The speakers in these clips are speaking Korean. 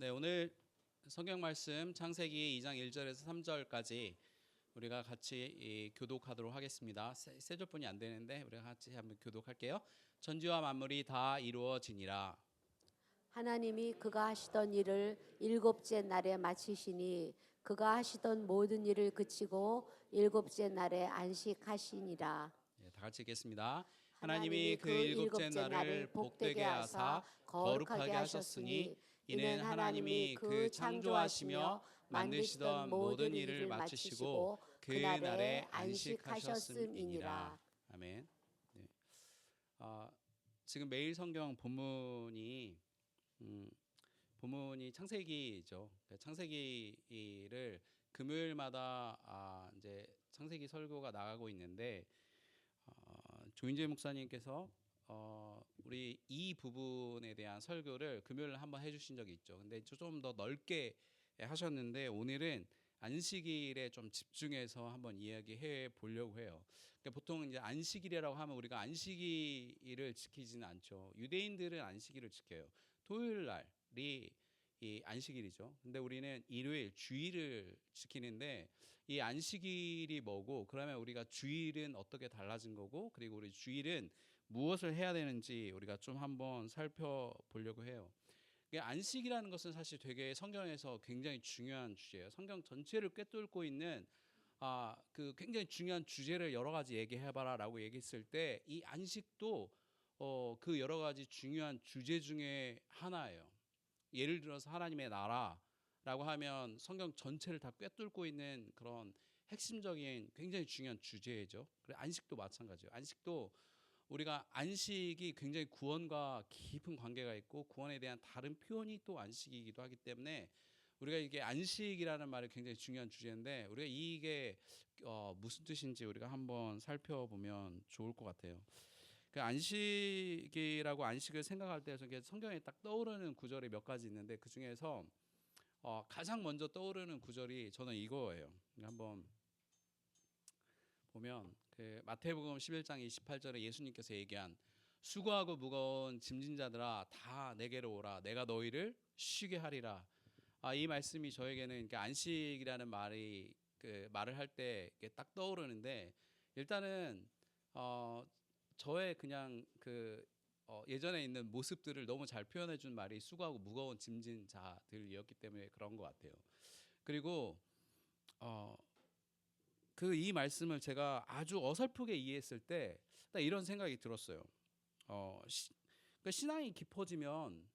네, 오늘 성경 말씀 창세기 2장 1절에서 3절까지 우리가 같이 교독하도록 하겠습니다. 세 절뿐이 안 되는데 우리가 같이 한번 교독할게요. 천지와 만물이 다 이루어지니라. 하나님이 그가 하시던 일을 일곱째 날에 마치시니 그가 하시던 모든 일을 그치고 일곱째 날에 안식하시니라. 네, 다 같이 읽겠습니다. 하나님이 하나님이 그 일곱째 날을 복되게 하사 거룩하게 하셨으니 이는 하나님이 그 창조하시며 만드시던 모든 일을 마치시고 그 날에 안식하셨음이니라. 아멘. 네. 지금 매일 성경 본문이 창세기죠. 창세기를 금요일마다 이제 창세기 설교가 나가고 있는데 조인재 목사님께서 우리 이 부분에 대한 설교를 금요일에 한번 해주신 적이 있죠. 근데 좀 더 넓게 하셨는데 오늘은 안식일에 좀 집중해서 한번 이야기해 보려고 해요. 그러니까 보통 이제 안식일이라고 하면 우리가 안식일을 지키지는 않죠. 유대인들은 안식일을 지켜요. 토요일 날이 이 안식일이죠. 근데 우리는 일요일, 주일을 지키는데 이 안식일이 뭐고, 그러면 우리가 주일은 어떻게 달라진 거고, 그리고 우리 주일은 무엇을 해야 되는지 우리가 좀 한번 살펴보려고 해요. 안식이라는 것은 사실 되게 성경에서 굉장히 중요한 주제예요. 성경 전체를 꿰뚫고 있는 그 굉장히 중요한 주제를 여러 가지 얘기해봐라라고 얘기했을 때 이 안식도 그 여러 가지 중요한 주제 중에 하나예요. 예를 들어서 하나님의 나라라고 하면 성경 전체를 다 꿰뚫고 있는 그런 핵심적인 굉장히 중요한 주제죠. 그리고 안식도 마찬가지예요. 안식도 우리가 안식이 굉장히 구원과 깊은 관계가 있고 구원에 대한 다른 표현이 또 안식이기도 하기 때문에 우리가 이게 안식이라는 말이 굉장히 중요한 주제인데 우리가 이게 무슨 뜻인지 우리가 한번 살펴보면 좋을 것 같아요. 그 안식이라고 안식을 생각할 때 성경에 딱 떠오르는 구절이 몇 가지 있는데 그 중에서 가장 먼저 떠오르는 구절이 저는 이거예요. 한번 보면 그 마태복음 11장 28절에 예수님께서 얘기한 수고하고 무거운 짐진 자들아 다 내게로 오라 내가 너희를 쉬게 하리라. 이 말씀이 저에게는 안식이라는 말이 그 말을 할 때 딱 떠오르는데 일단은 저의 그냥 그 예전에 있는 모습들을 너무 잘 표현해 준 말이 수고하고 무거운 짐진 자들이었기 때문에 그런 것 같아요. 그리고 그 이 말씀을 제가 아주 어설프게 이해했을 때 딱 이런 생각이 들었어요. 그러니까 신앙이 깊어지면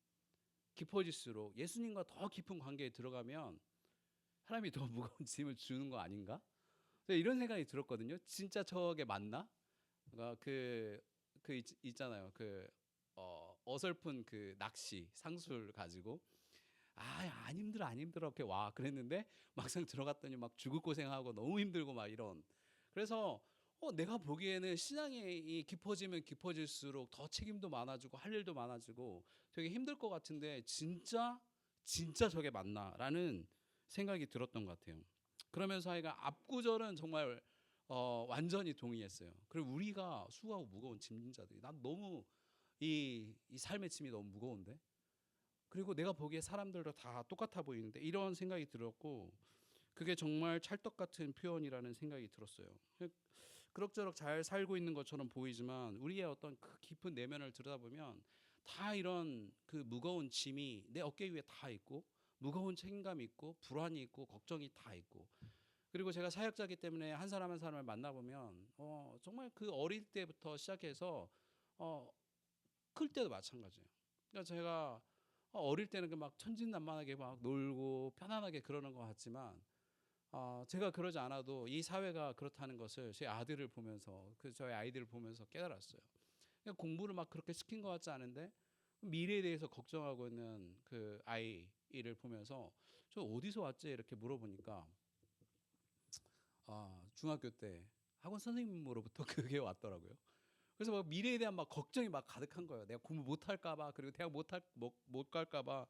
깊어질수록 예수님과 더 깊은 관계에 들어가면 하나님이 더 무거운 짐을 주는 거 아닌가? 이런 생각이 들었거든요. 진짜 저게 맞나? 그러니까 있잖아요. 어설픈 그 낚시 상술 가지고 안 힘들어 안 힘들어 이렇게 와 그랬는데 막상 들어갔더니 막 죽을 고생하고 너무 힘들고 막 이런. 그래서 내가 보기에는 신앙이 깊어지면 깊어질수록 더 책임도 많아지고 할 일도 많아지고 되게 힘들 것 같은데 진짜 저게 맞나라는 생각이 들었던 것 같아요. 그러면서 하여간 앞구절은 정말 완전히 동의했어요. 그리고 우리가 수고하고 무거운 짐진 자들이 난 너무 이 삶의 짐이 너무 무거운데 그리고 내가 보기에 사람들도 다 똑같아 보이는데 이런 생각이 들었고 그게 정말 찰떡 같은 표현이라는 생각이 들었어요. 그럭저럭 잘 살고 있는 것처럼 보이지만 우리의 어떤 그 깊은 내면을 들여다보면 다 이런 그 무거운 짐이 내 어깨 위에 다 있고 무거운 책임감이 있고 불안이 있고 걱정이 다 있고 그리고 제가 사역자이기 때문에 한 사람 한 사람을 만나보면 정말 그 어릴 때부터 시작해서 클 때도 마찬가지예요. 그러니까 제가 어릴 때는 막 천진난만하게 막 놀고 편안하게 그러는 것 같지만 제가 그러지 않아도 이 사회가 그렇다는 것을 제 아들을 보면서 저희 아이들을 보면서 깨달았어요. 그러니까 공부를 막 그렇게 시킨 것 같지 않은데 미래에 대해서 걱정하고 있는 그 아이를 보면서 저 어디서 왔지 이렇게 물어보니까 중학교 때 학원 선생님으로부터 그게 왔더라고요. 그래서 막 미래에 대한 막 걱정이 막 가득한 거예요. 내가 공부 못할까봐 그리고 대학 못 갈까봐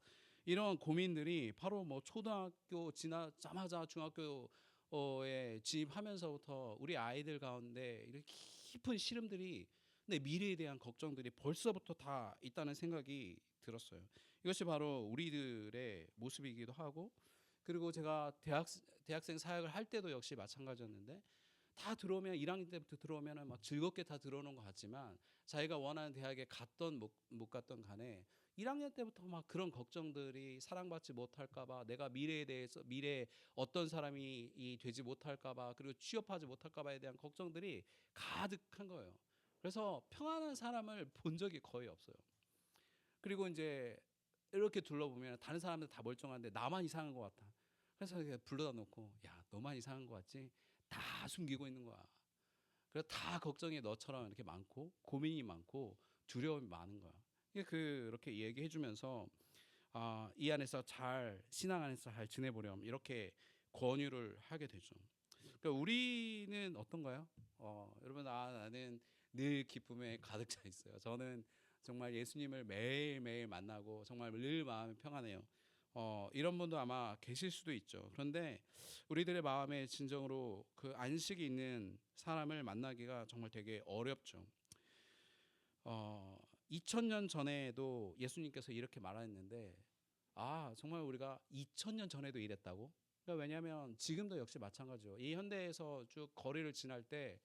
이런 고민들이 바로 뭐 초등학교 지나자마자 중학교에 진입하면서부터 우리 아이들 가운데 이렇게 깊은 시름들이 내 미래에 대한 걱정들이 벌써부터 다 있다는 생각이 들었어요. 이것이 바로 우리들의 모습이기도 하고, 그리고 제가 대학생 사역을 할 때도 역시 마찬가지였는데, 다 들어오면 1학년 때부터 들어오면은 막 즐겁게 다 들어오는 것 같지만 자기가 원하는 대학에 갔던 못 갔던 간에 1학년 때부터 막 그런 걱정들이, 사랑받지 못할까봐, 내가 미래에 대해서, 미래에 어떤 사람이 되지 못할까봐, 그리고 취업하지 못할까봐에 대한 걱정들이 가득한 거예요. 그래서 평안한 사람을 본 적이 거의 없어요. 그리고 이제 이렇게 둘러보면 다른 사람들 다 멀쩡한데 나만 이상한 것 같아. 그래서 그냥 불러다 놓고, 야, 너만 이상한 것 같지? 다 숨기고 있는 거야. 그래서 다 걱정이 너처럼 이렇게 많고, 고민이 많고, 두려움이 많은 거야. 그렇게 얘기해주면서 이 안에서 잘, 신앙 안에서 잘 지내보렴, 이렇게 권유를 하게 되죠. 그러니까 우리는 어떤가요? 여러분, 나는 늘 기쁨에 가득 차 있어요. 저는 정말 예수님을 매일매일 만나고 정말 늘 마음이 평안해요. 이런 분도 아마 계실 수도 있죠. 그런데 우리들의 마음에 진정으로 그 안식이 있는 사람을 만나기가 정말 되게 어렵죠. 2000년 전에도 예수님께서 이렇게 말했는데, 정말 우리가 2000년 전에도 이랬다고? 그러니까 왜냐하면 지금도 역시 마찬가지죠. 이 현대에서 쭉 거리를 지날 때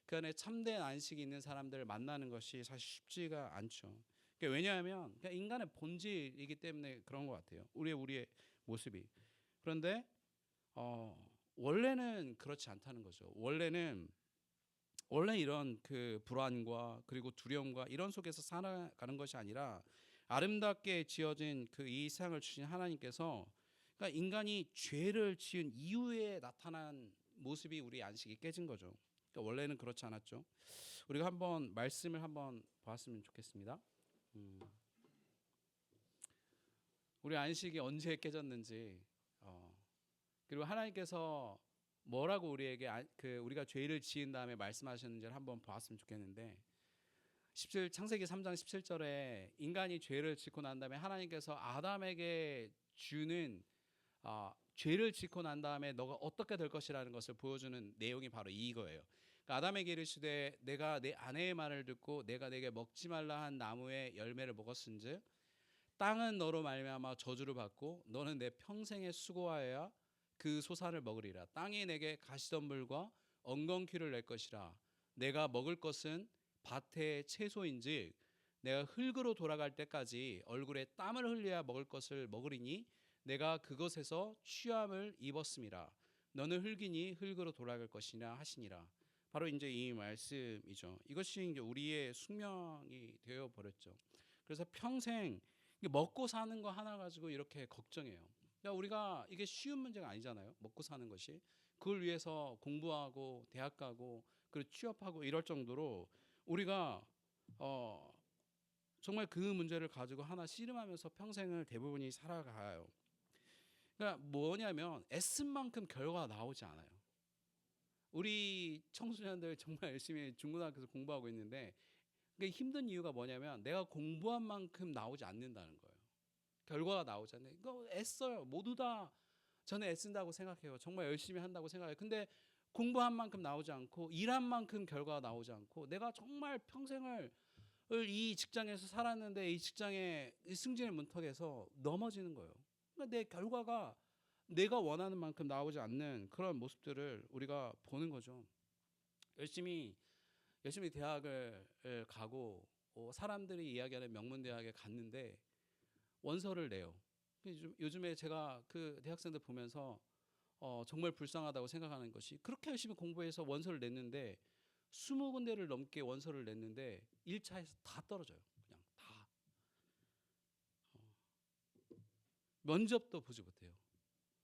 그 안에 참된 안식이 있는 사람들을 만나는 것이 사실 쉽지가 않죠. 그러니까 왜냐하면 그냥 인간의 본질이기 때문에 그런 것 같아요. 우리의 모습이. 그런데 원래는 그렇지 않다는 거죠. 원래 이런 그 불안과 그리고 두려움과 이런 속에서 살아가는 것이 아니라, 아름답게 지어진 그 이 세상을 주신 하나님께서, 그러니까 인간이 죄를 지은 이후에 나타난 모습이 우리 안식이 깨진 거죠. 그러니까 원래는 그렇지 않았죠. 우리가 한번 말씀을 한번 봤으면 좋겠습니다. 우리 안식이 언제 깨졌는지, 그리고 하나님께서 뭐라고 우리에게 우리가 죄를 지은 다음에 말씀하셨는지를 한번 봤으면 좋겠는데, 창세기 3장 17절에 인간이 죄를 짓고 난 다음에 하나님께서 아담에게 주는 죄를 짓고 난 다음에 너가 어떻게 될 것이라는 것을 보여주는 내용이 바로 이거예요. 그러니까 아담에게 이르시되 내가 내 아내의 말을 듣고 내가 내게 먹지 말라 한 나무의 열매를 먹었은즉 땅은 너로 말미암아 저주를 받고 너는 내 평생에 수고하여야 그 소산을 먹으리라. 땅이 내게 가시덤불과 엉겅퀴를 낼 것이라. 내가 먹을 것은 밭의 채소인즉 내가 흙으로 돌아갈 때까지 얼굴에 땀을 흘려야 먹을 것을 먹으리니 내가 그것에서 취함을 입었음이라. 너는 흙이니 흙으로 돌아갈 것이냐 하시니라. 바로 이제 이 말씀이죠. 이것이 이제 우리의 숙명이 되어 버렸죠. 그래서 평생 먹고 사는 거 하나 가지고 이렇게 걱정해요. 우리가 이게 쉬운 문제가 아니잖아요. 먹고 사는 것이. 그걸 위해서 공부하고 대학 가고 그리고 취업하고 이럴 정도로 우리가 정말 그 문제를 가지고 하나 씨름하면서 평생을 대부분이 살아가요. 그러니까 뭐냐면 애쓴 만큼 결과가 나오지 않아요. 우리 청소년들 정말 열심히 중고등학교에서 공부하고 있는데, 그게 힘든 이유가 뭐냐면 내가 공부한 만큼 나오지 않는다는 거예요. 결과가 나오지 않아요. 이거 애써요. 모두 다 저는 애쓴다고 생각해요. 정말 열심히 한다고 생각해요. 근데 공부한 만큼 나오지 않고 일한 만큼 결과가 나오지 않고, 내가 정말 평생을 이 직장에서 살았는데 이 직장의 승진의 문턱에서 넘어지는 거예요. 그러니까 내 결과가 내가 원하는 만큼 나오지 않는 그런 모습들을 우리가 보는 거죠. 열심히 대학을 가고 사람들이 이야기하는 명문대학에 갔는데 원서를 내요. 요즘에 제가 그 대학생들 보면서 정말 불쌍하다고 생각하는 것이, 그렇게 열심히 공부해서 원서를 냈는데 20군데를 넘게 원서를 냈는데 1차에서 다 떨어져요. 그냥 다. 면접도 보지 못해요.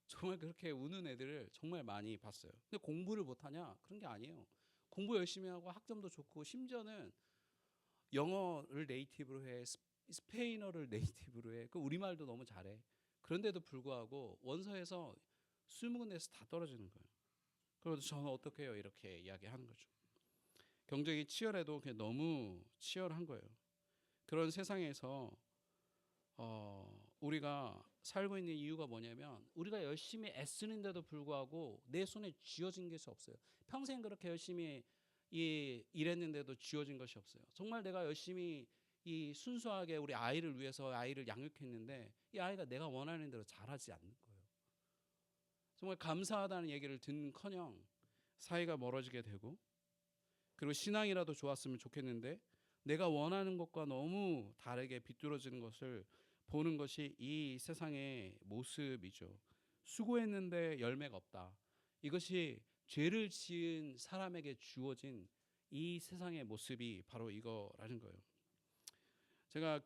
정말 그렇게 우는 애들을 정말 많이 봤어요. 근데 공부를 못하냐? 그런 게 아니에요. 공부 열심히 하고 학점도 좋고, 심지어는 영어를 네이티브로 해, 스페인어를 네이티브로 해, 그 우리말도 너무 잘해. 그런데도 불구하고 원서에서 20군데에서 다 떨어지는 거예요. 그래서 저는 어떻게 해요? 이렇게 이야기하는 거죠. 경쟁이 치열해도 그냥 너무 치열한 거예요. 그런 세상에서 우리가 살고 있는 이유가 뭐냐면, 우리가 열심히 애쓰는데도 불구하고 내 손에 쥐어진 것이 없어요. 평생 그렇게 열심히 일했는데도 쥐어진 것이 없어요. 정말 내가 열심히 이 순수하게 우리 아이를 위해서 아이를 양육했는데 이 아이가 내가 원하는 대로 잘하지 않는 거예요. 정말 감사하다는 얘기를 듣는커녕 사이가 멀어지게 되고, 그리고 신앙이라도 좋았으면 좋겠는데 내가 원하는 것과 너무 다르게 비뚤어지는 것을 보는 것이 이 세상의 모습이죠. 수고했는데 열매가 없다. 이것이 죄를 지은 사람에게 주어진 이 세상의 모습이 바로 이거라는 거예요. 제가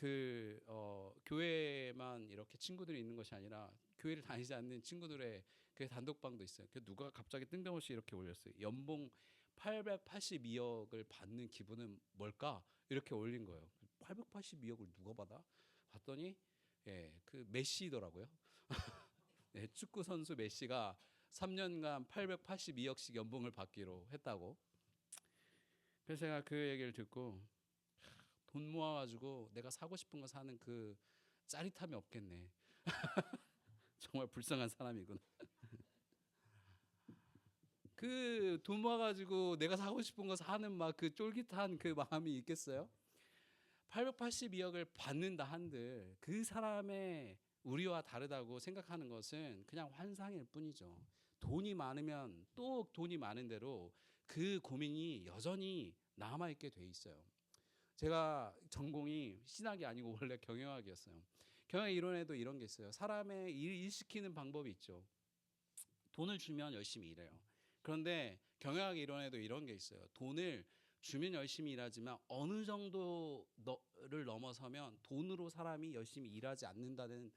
교회만 이렇게 친구들이 있는 것이 아니라 교회를 다니지 않는 친구들의 그 단독방도 있어요. 그 누가 갑자기 뜬금없이 이렇게 올렸어요. 연봉 882억을 받는 기분은 뭘까? 이렇게 올린 거예요. 882억을 누가 받아? 봤더니 그 메시더라고요. 네, 축구 선수 메시가 3년간 882억씩 연봉을 받기로 했다고. 그래서 제가 그 얘기를 듣고 돈 모아가지고 내가 사고 싶은 거 사는 그 짜릿함이 없겠네. 정말 불쌍한 사람이구나. 그 돈 모아가지고 내가 사고 싶은 거 사는 막 그 쫄깃한 그 마음이 있겠어요? 882억을 받는다 한들 그 사람의 우리와 다르다고 생각하는 것은 그냥 환상일 뿐이죠. 돈이 많으면 또 돈이 많은 대로 그 고민이 여전히 남아있게 돼 있어요. 제가 전공이 신학이 아니고 원래 경영학이었어요. 경영 이론에도 이런 게 있어요. 사람의 일 시키는 방법이 있죠. 돈을 주면 열심히 일해요. 그런데 경영학 이론에도 이런 게 있어요. 돈을 주면 열심히 일하지만 어느 정도를 넘어서면 돈으로 사람이 열심히 일하지 않는다는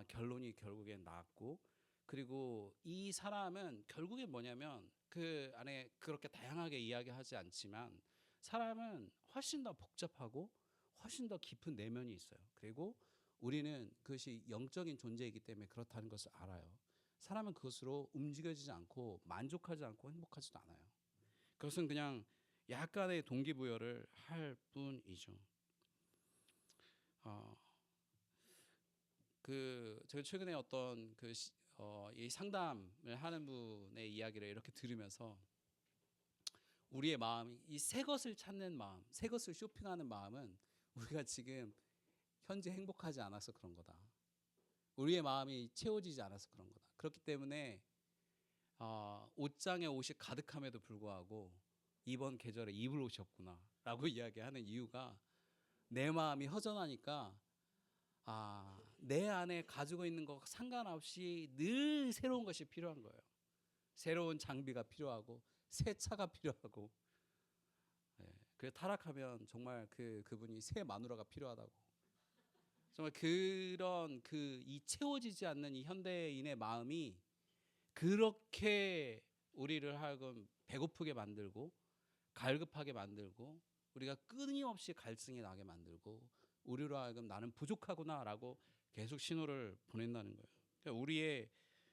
결론이 결국엔 나왔고, 그리고 이 사람은 결국엔 뭐냐면 그 안에 그렇게 다양하게 이야기하지 않지만 사람은 훨씬 더 복잡하고 훨씬 더 깊은 내면이 있어요. 그리고 우리는 그것이 영적인 존재이기 때문에 그렇다는 것을 알아요. 사람은 그것으로 움직여지지 않고 만족하지 않고 행복하지도 않아요. 그것은 그냥 약간의 동기부여를 할 뿐이죠. 제가 최근에 어떤 이 상담을 하는 분의 이야기를 이렇게 들으면서 우리의 마음이 이 새 것을 찾는 마음, 새 것을 쇼핑하는 마음은 우리가 지금 현재 행복하지 않아서 그런 거다. 우리의 마음이 채워지지 않아서 그런 거다. 그렇기 때문에 옷장에 옷이 가득함에도 불구하고 이번 계절에 입을 옷이 없구나라고 이야기하는 이유가 내 마음이 허전하니까 내 안에 가지고 있는 것 상관없이 늘 새로운 것이 필요한 거예요. 새로운 장비가 필요하고 새 차가 필요하고, 그 타락하면 정말 그분이 새 마누라가 필요하다고. 정말 그런 이 채워지지 않는 이 현대인의 마음이 그렇게 우리를 하여금 배고프게 만들고 갈급하게 만들고 우리가 끊임없이 갈증이 나게 만들고 우리로 하여금 나는 부족하구나라고 계속 신호를 보낸다는 거예요. 그러니까 우리의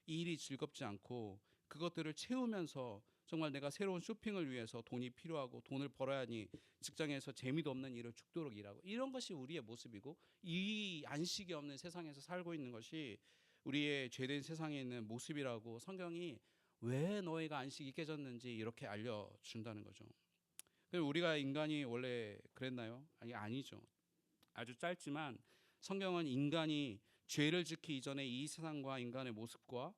이 일이 즐겁지 않고 그것들을 채우면서 정말 내가 새로운 쇼핑을 위해서 돈이 필요하고 돈을 벌어야 하니 직장에서 재미도 없는 일을 죽도록 일하고, 이런 것이 우리의 모습이고 이 안식이 없는 세상에서 살고 있는 것이 우리의 죄된 세상에 있는 모습이라고 성경이 왜 너희가 안식이 깨졌는지 이렇게 알려준다는 거죠. 우리가 인간이 원래 그랬나요? 아니죠. 아주 짧지만 성경은 인간이 죄를 짓기 이전에 이 세상과 인간의 모습과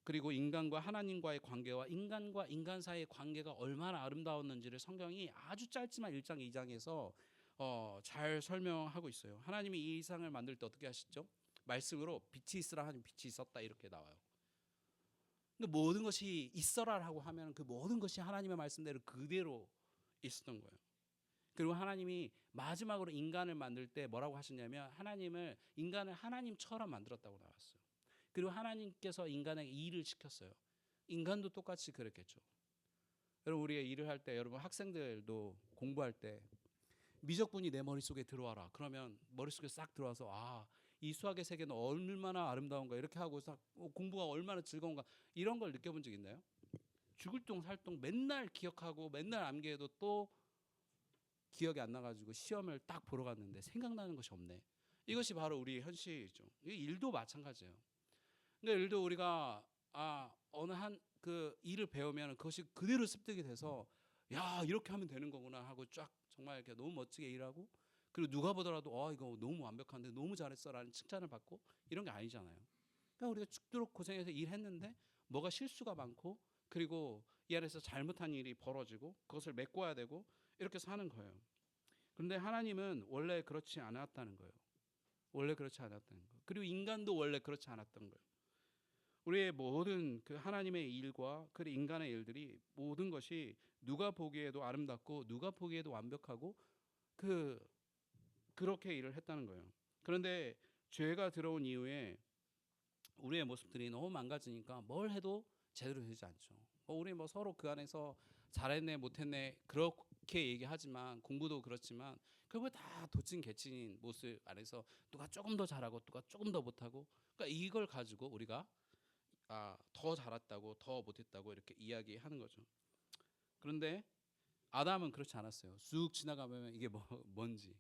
그리고 인간과 하나님과의 관계와 인간과 인간 사이의 관계가 얼마나 아름다웠는지를 성경이 아주 짧지만 1장 2장에서 잘 설명하고 있어요. 하나님이 이 세상을 만들 때 어떻게 하셨죠? 말씀으로 빛이 있으라 하니 빛이 있었다 이렇게 나와요. 근데 모든 것이 있어라라고 하면 그 모든 것이 하나님의 말씀대로 그대로 있었던 거예요. 그리고 하나님이 마지막으로 인간을 만들 때 뭐라고 하셨냐면 인간을 하나님처럼 만들었다고 나왔어요. 그리고 하나님께서 인간에게 일을 시켰어요. 인간도 똑같이 그랬겠죠. 여러분 우리가 일을 할 때, 여러분 학생들도 공부할 때 미적분이 내 머릿속에 들어와라. 그러면 머릿속에 싹 들어와서 이 수학의 세계는 얼마나 아름다운가 이렇게 하고 공부가 얼마나 즐거운가 이런 걸 느껴본 적 있나요? 죽을 똥 살 똥 맨날 기억하고 맨날 암기해도 또 기억이 안 나가지고 시험을 딱 보러 갔는데 생각나는 것이 없네. 이것이 바로 우리의 현실이죠. 일도 마찬가지예요. 그러니까 일도 우리가 어느 그 일을 배우면 그것이 그대로 습득이 돼서 야 이렇게 하면 되는 거구나 하고 쫙 정말 이렇게 너무 멋지게 일하고, 그리고 누가 보더라도 이거 너무 완벽한데 너무 잘했어라는 칭찬을 받고 이런 게 아니잖아요. 그러니까 우리가 죽도록 고생해서 일했는데 뭐가 실수가 많고 그리고 이 안에서 잘못한 일이 벌어지고 그것을 메꿔야 되고 이렇게 사는 거예요. 그런데 하나님은 원래 그렇지 않았다는 거예요. 원래 그렇지 않았다는 거예요. 그리고 인간도 원래 그렇지 않았던 거예요. 우리의 모든 그 하나님의 일과 그 인간의 일들이 모든 것이 누가 보기에도 아름답고 누가 보기에도 완벽하고 그렇게 일을 했다는 거예요. 그런데 죄가 들어온 이후에 우리의 모습들이 너무 망가지니까 뭘 해도 제대로 되지 않죠. 우리 서로 그 안에서 잘했네 못했네 그렇게 얘기하지만 공부도 그렇지만 결국에 다 도찐 개찐인 모습 안에서 누가 조금 더 잘하고 누가 조금 더 못하고 그러니까 이걸 가지고 우리가 더 잘했다고 더 못했다고 이렇게 이야기하는 거죠. 그런데 아담은 그렇지 않았어요. 쑥 지나가면 이게 뭔지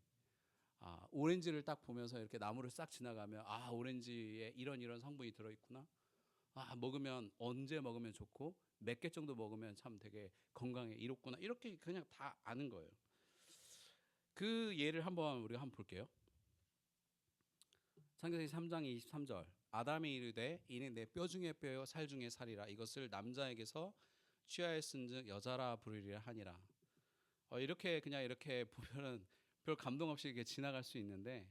오렌지를 딱 보면서 이렇게 나무를 싹 지나가면 오렌지에 이런 성분이 들어있구나. 먹으면 언제 먹으면 좋고 몇 개 정도 먹으면 참 되게 건강에 이롭구나. 이렇게 그냥 다 아는 거예요. 그 예를 우리가 한번 볼게요. 창세기 3장 23절 아담이 이르되 이는 내 뼈 중에 뼈요 살 중에 살이라 이것을 남자에게서 취하였은즉 여자라 부르리라 하니라. 이렇게 그냥 이렇게 보면은 별 감동 없이 이렇게 지나갈 수 있는데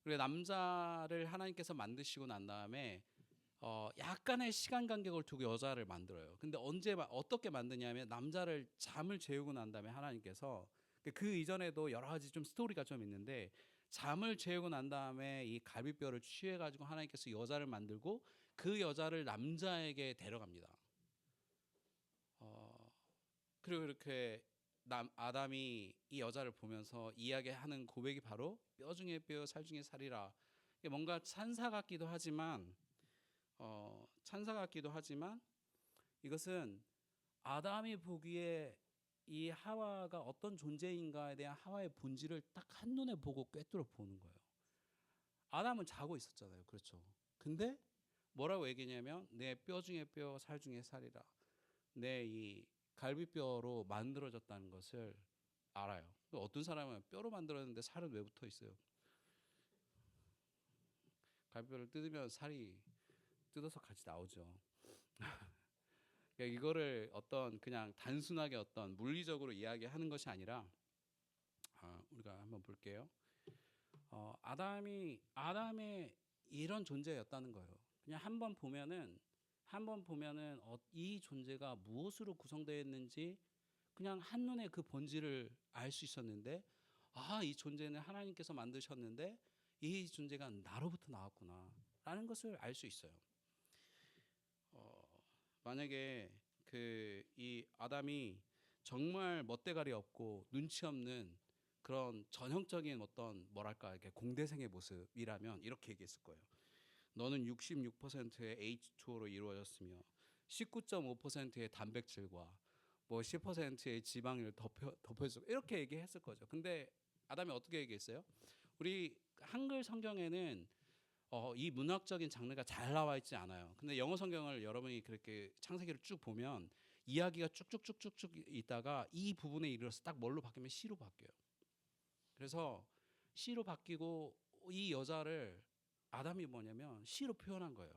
우리 남자를 하나님께서 만드시고 난 다음에 약간의 시간 간격을 두고 여자를 만들어요. 근데 어떻게 만드냐면 남자를 잠을 재우고 난 다음에 하나님께서 그 이전에도 여러 가지 좀 스토리가 좀 있는데 잠을 재우고 난 다음에 이 갈비뼈를 취해 가지고 하나님께서 여자를 만들고 그 여자를 남자에게 데려갑니다. 그리고 이렇게 아담이 이 여자를 보면서 이야기하는 고백이 바로 뼈 중에 뼈 살 중에 살이라. 이게 뭔가 찬사 같기도 하지만 이것은 아담이 보기에 이 하와가 어떤 존재인가에 대한 하와의 본질을 딱 한눈에 보고 꿰뚫어 보는 거예요. 아담은 자고 있었잖아요. 그렇죠. 근데 뭐라고 얘기냐면 내 뼈 중에 뼈 살 중에 살이라. 내 이 갈비뼈로 만들어졌다는 것을 알아요. 어떤 사람은 뼈로 만들었는데 살은 왜 붙어 있어요? 갈비뼈를 뜯으면 살이 뜯어서 같이 나오죠. 그러니까 이거를 그냥 단순하게 물리적으로 이야기하는 것이 아니라 우리가 한번 볼게요. 아담의 이런 존재였다는 거예요. 그냥 한번 보면은 이 존재가 무엇으로 구성되어 있는지 그냥 한눈에 그 본질을 알 수 있었는데 이 존재는 하나님께서 만드셨는데 이 존재가 나로부터 나왔구나 라는 것을 알 수 있어요. 만약에 이 아담이 정말 멋대가리 없고 눈치 없는 그런 전형적인 뭐랄까 이렇게 공대생의 모습이라면 이렇게 얘기했을 거예요. 너는 66%의 H2O로 이루어졌으며 19.5%의 단백질과 10%의 지방을 덮여주고 이렇게 얘기했을 거죠. 근데 아담이 어떻게 얘기했어요? 우리 한글 성경에는 이 문학적인 장르가 잘 나와 있지 않아요. 근데 영어 성경을 여러분이 그렇게 창세기를 쭉 보면 이야기가 쭉쭉쭉쭉 있다가 이 부분에 이르러서 딱 뭘로 바뀌면 시로 바뀌어요. 그래서 시로 바뀌고 이 여자를 아담이 뭐냐면 시로 표현한 거예요.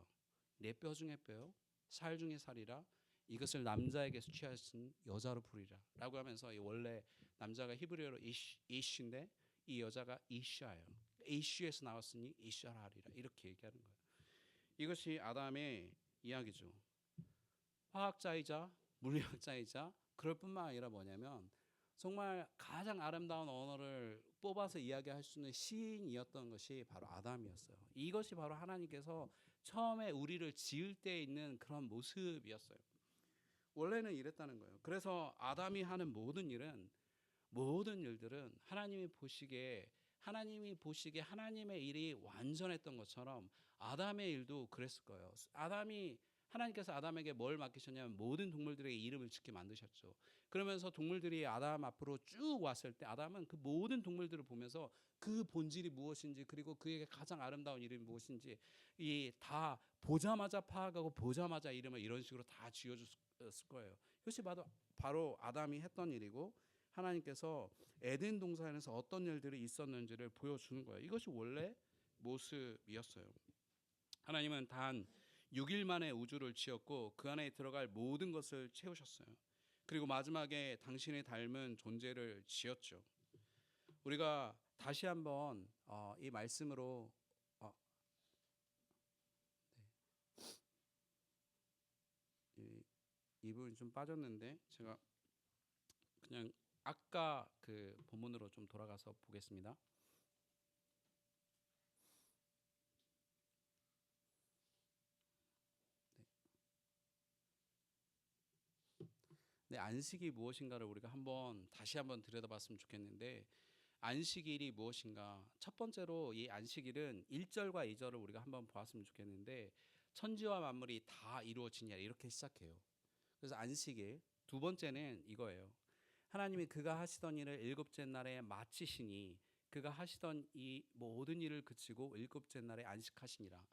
내 뼈 중에 뼈요 살 중에 살이라 이것을 남자에게서 취하신 여자로 부르리라 라고 하면서 이 원래 남자가 히브리어로 이쉬인데 이 여자가 이샤예요. 이쉬에서 나왔으니 이샤라 하리라 이렇게 얘기하는 거예요. 이것이 아담의 이야기죠. 화학자이자 물리학자이자 그럴 뿐만 아니라 뭐냐면 정말 가장 아름다운 언어를 뽑아서 이야기할 수 있는 시인이었던 것이 바로 아담이었어요. 이것이 바로 하나님께서 처음에 우리를 지을 때 있는 그런 모습이었어요. 원래는 이랬다는 거예요. 그래서 아담이 하는 모든 일들은 하나님이 보시기에 하나님의 일이 완전했던 것처럼 아담의 일도 그랬을 거예요. 하나님께서 아담에게 뭘 맡기셨냐면 모든 동물들에게 이름을 짓게 만드셨죠. 그러면서 동물들이 아담 앞으로 쭉 왔을 때 아담은 그 모든 동물들을 보면서 그 본질이 무엇인지 그리고 그에게 가장 아름다운 이름이 무엇인지 다 보자마자 파악하고 보자마자 이름을 이런 식으로 다 지어줬을 거예요. 이것이 바로 아담이 했던 일이고 하나님께서 에덴 동산에서 어떤 일들이 있었는지를 보여주는 거예요. 이것이 원래 모습이었어요. 하나님은 단 6일 만에 우주를 지었고 그 안에 들어갈 모든 것을 채우셨어요. 그리고 마지막에 당신의 닮은 존재를 지었죠. 우리가 다시 한번 이 말씀으로 이 부분이 좀 빠졌는데 제가 그냥 아까 그 본문으로 좀 돌아가서 보겠습니다. 네, 안식이 무엇인가를 우리가 다시 한번 들여다봤으면 좋겠는데 안식일이 무엇인가? 첫 번째로 이 안식일은 1절과 2절을 우리가 한번 보았으면 좋겠는데 천지와 만물이 다 이루어지냐 이렇게 시작해요. 그래서 안식일. 두 번째는 이거예요. 하나님이 그가 하시던 일을 일곱째 날에 마치시니 그가 하시던 이 모든 일을 그치고 일곱째 날에 안식하시니라.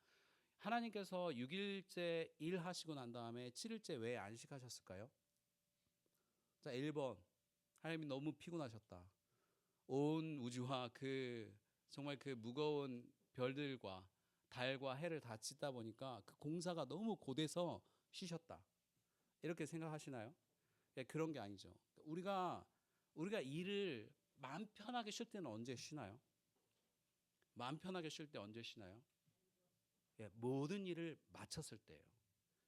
하나님께서 6일째 일하시고 난 다음에 7일째 왜 안식하셨을까요? 자, 1번. 하나님이 너무 피곤하셨다. 온 우주와 정말 그 무거운 별들과 달과 해를 다 짓다 보니까 그 공사가 너무 고돼서 쉬셨다. 이렇게 생각하시나요? 예, 그런 게 아니죠. 우리가 일을 마음 편하게 쉴 때는 언제 쉬나요? 마음 편하게 쉴 때 언제 쉬나요? 예, 모든 일을 마쳤을 때예요.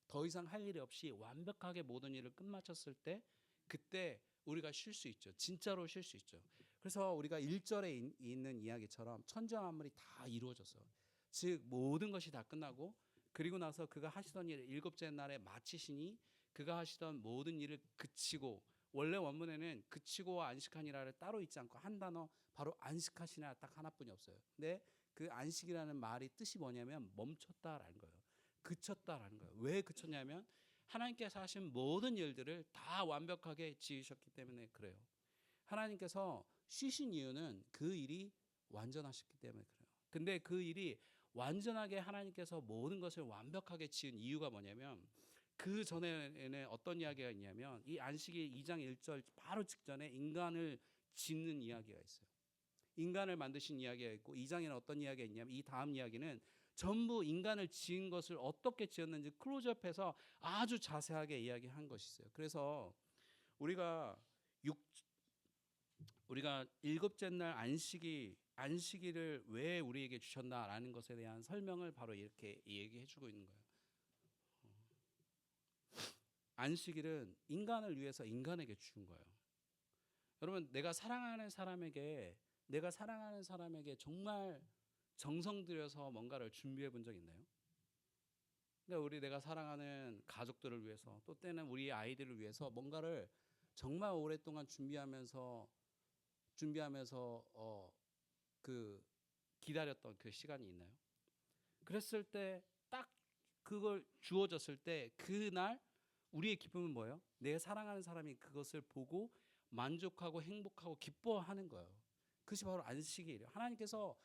더 이상 할 일이 없이 완벽하게 모든 일을 끝마쳤을 때 그때 우리가 쉴 수 있죠. 진짜로 쉴 수 있죠. 그래서 우리가 1절에 있는 이야기처럼 천지와 만물이 다 이루어졌어요. 즉 모든 것이 다 끝나고 그리고 나서 그가 하시던 일을 일곱째 날에 마치시니 그가 하시던 모든 일을 그치고 원래 원문에는 그치고와 안식하니라를 따로 있지 않고 한 단어 바로 안식하시나 딱 하나뿐이 없어요. 근데 그 안식이라는 말이 뜻이 뭐냐면 멈췄다라는 거예요. 그쳤다라는 거예요. 왜 그쳤냐면 하나님께서 하신 모든 일들을 다 완벽하게 지으셨기 때문에 그래요. 하나님께서 쉬신 이유는 그 일이 완전하셨기 때문에 그래요. 근데 그 일이 완전하게 하나님께서 모든 것을 완벽하게 지은 이유가 뭐냐면 그 전에는 어떤 이야기가 있냐면 이 안식일 2장 1절 바로 직전에 인간을 짓는 이야기가 있어요. 인간을 만드신 이야기가 있고 2장에는 어떤 이야기가 있냐면 이 다음 이야기는 전부 인간을 지은 것을 어떻게 지었는지 클로즈업해서 아주 자세하게 이야기한 것이 있어요. 그래서 우리가 일곱째 날 안식일을 왜 우리에게 주셨나라는 것에 대한 설명을 바로 이렇게 얘기해 주고 있는 거예요. 안식일은 인간을 위해서 인간에게 준 거예요. 여러분 내가 사랑하는 사람에게 정말 정성 들여서 뭔가를 준비해 본 적 있나요? 그러니까 내가 사랑하는 가족들을 위해서 또 때는 우리 아이들을 위해서 뭔가를 정말 오랫동안 준비하면서 그 기다렸던 그 시간이 있나요? 그랬을 때 딱 그걸 주어졌을 때 그날 우리의 기쁨은 뭐예요? 내 사랑하는 사람이 그것을 보고 만족하고 행복하고 기뻐하는 거예요. 그것이 바로 안식일이에요. 하나님께서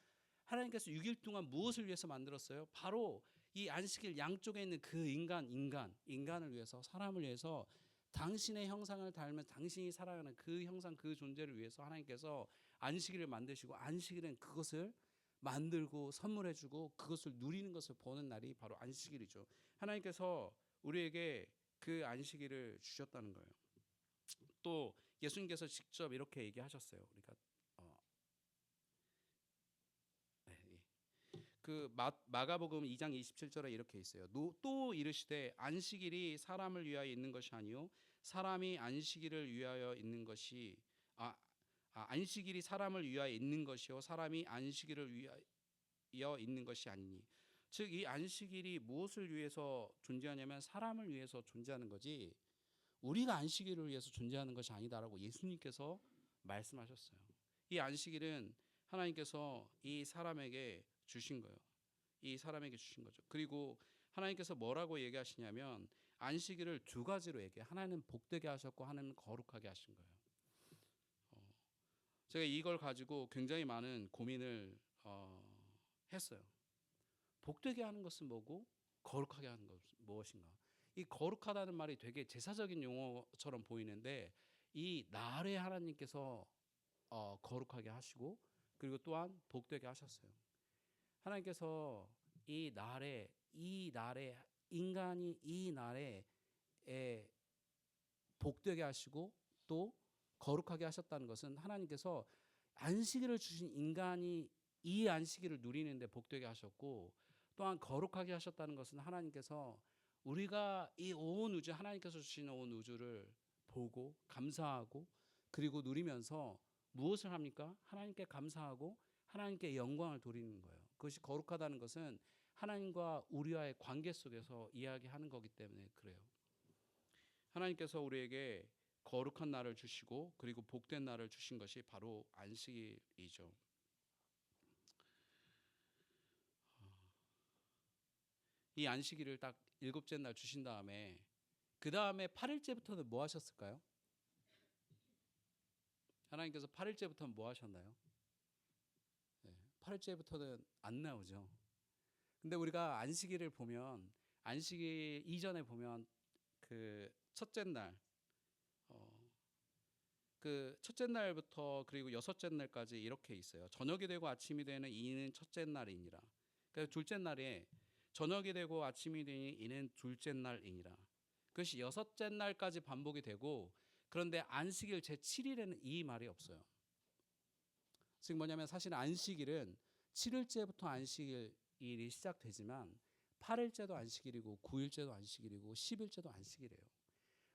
6일 동안 무엇을 위해서 만들었어요? 바로 이 안식일 양쪽에 있는 그 인간을 위해서 사람을 위해서 당신의 형상을 닮은 당신이 살아가는 그 형상 그 존재를 위해서 하나님께서 안식일을 만드시고 안식일은 그것을 만들고 선물해주고 그것을 누리는 것을 보는 날이 바로 안식일이죠. 하나님께서 우리에게 그 안식일을 주셨다는 거예요. 또 예수님께서 직접 이렇게 얘기하셨어요. 우리가 그 마가복음 2장 27절에 이렇게 있어요. 또 이르시되 안식일이 사람을 위하여 있는 것이 아니요 사람이 안식일을 위하여 있는 것이 안식일이 사람을 위하여 있는 것이요 사람이 안식일을 위하여 있는 것이 아니니. 즉 이 안식일이 무엇을 위해서 존재하냐면 사람을 위해서 존재하는 거지 우리가 안식일을 위해서 존재하는 것이 아니다라고 예수님께서 말씀하셨어요. 이 안식일은 하나님께서 이 사람에게 주신 거예요. 이 사람에게 주신 거죠. 그리고 하나님께서 뭐라고 얘기하시냐면 안식일을 두 가지로 얘기해요. 하나는 복되게 하셨고 하나는 거룩하게 하신 거예요. 제가 이걸 가지고 굉장히 많은 고민을 했어요. 복되게 하는 것은 뭐고 거룩하게 하는 것은 무엇인가? 이 거룩하다는 말이 되게 제사적인 용어처럼 보이는데 이 날에 하나님께서 거룩하게 하시고 그리고 또한 복되게 하셨어요. 하나님께서 이 날에 인간이 이 날에 복되게 하시고 또 거룩하게 하셨다는 것은 하나님께서 안식일을 주신 인간이 이 안식일을 누리는데 복되게 하셨고 또한 거룩하게 하셨다는 것은 하나님께서 우리가 이 온 우주 하나님께서 주신 온 우주를 보고 감사하고 그리고 누리면서 무엇을 합니까? 하나님께 감사하고 하나님께 영광을 돌리는 거예요. 그것이 거룩하다는 것은 하나님과 우리와의 관계 속에서 이야기하는 거기 때문에 그래요. 하나님께서 우리에게 거룩한 날을 주시고 그리고 복된 날을 주신 것이 바로 안식일이죠. 이 안식일을 딱 일곱째 날 주신 다음에 그 다음에 8일째부터는 뭐 하셨을까요? 하나님께서 8일째부터는 뭐 하셨나요? 8일째부터는 안 나오죠. 근데 우리가 안식일을 보면 안식일 이전에 보면 그 첫째 날, 그 첫째 날부터 그리고 여섯째 날까지 이렇게 있어요. 저녁이 되고 아침이 되는 이는 첫째 날이니라. 그래서 둘째 날에 저녁이 되고 아침이 되니 이는 둘째 날이니라. 그것이 여섯째 날까지 반복이 되고 그런데 안식일 제7일에는 이 말이 없어요. 즉 뭐냐면 사실 안식일은 7일째부터 안식일이 시작되지만 8일째도 안식일이고 9일째도 안식일이고 10일째도 안식일이에요.